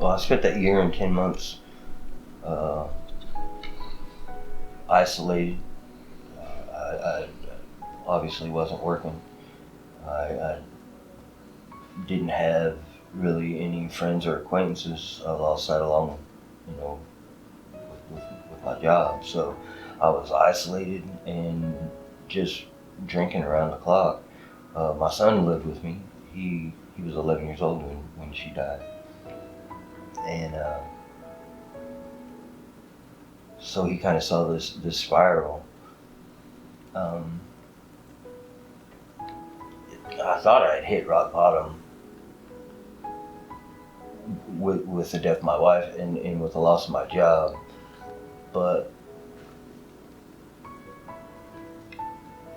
Well, I spent that year and 10 months uh, isolated. I obviously wasn't working. I didn't have really any friends or acquaintances outside along, you know, with my job. So I was isolated and just drinking around the clock. My son lived with me. He was 11 years old when she died, and so he kind of saw this spiral. Um, I thought I had hit rock bottom with the death of my wife and with the loss of my job, but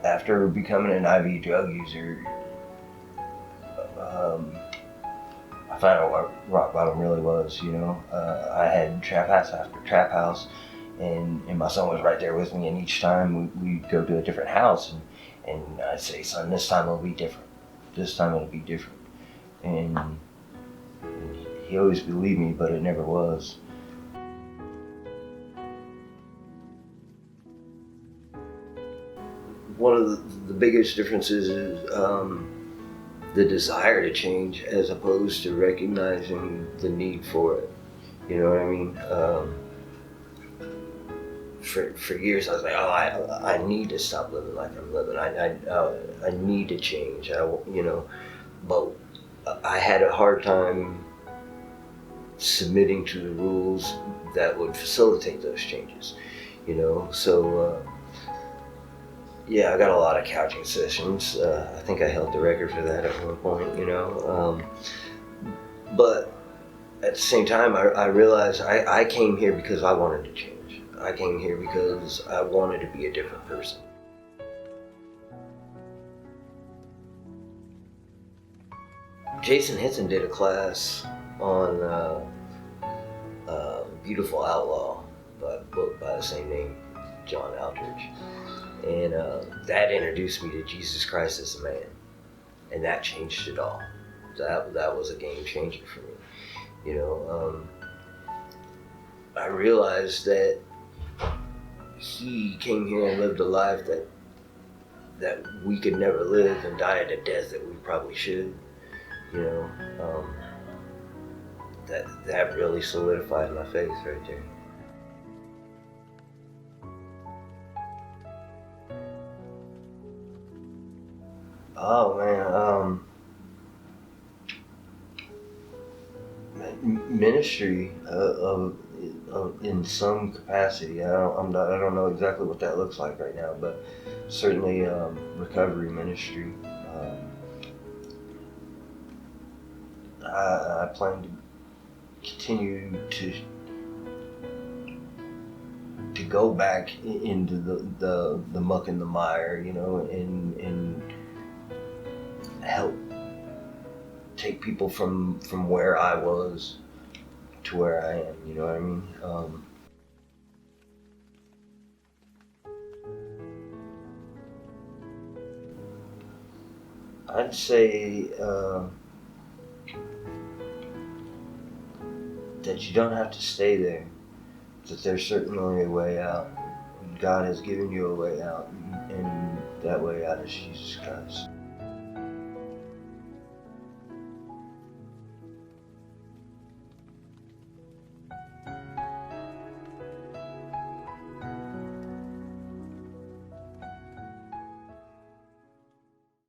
after becoming an IV drug user, um, I found out what rock bottom really was. I had trap house after trap house, and my son was right there with me. And each time we'd go to a different house, and I'd say, "Son, this time it'll be different. This time it'll be different." And he always believed me, but it never was. One of the biggest differences is the desire to change as opposed to recognizing the need for it. You know what I mean? For years I was like, oh, I need to stop living like I'm living. I need to change. But I had a hard time submitting to the rules that would facilitate those changes. So. Yeah, I got a lot of couching sessions. I think I held the record for that at one point. But at the same time, I realized I came here because I wanted to change. I came here because I wanted to be a different person. Jason Hinton did a class on Beautiful Outlaw, a book by the same name, John Aldridge. And that introduced me to Jesus Christ as a man, and that changed it all. That was a game changer for me. I realized that he came here and lived a life that we could never live, and died a death that we probably should. That really solidified my faith right there. Oh man, ministry in some capacity. I don't know exactly what that looks like right now, but certainly recovery ministry. I plan to continue to go back into the muck and the mire, and help take people from where I was to where I am. You know what I mean? I'd say that you don't have to stay there. That there's certainly a way out. God has given you a way out, and that way out is Jesus Christ.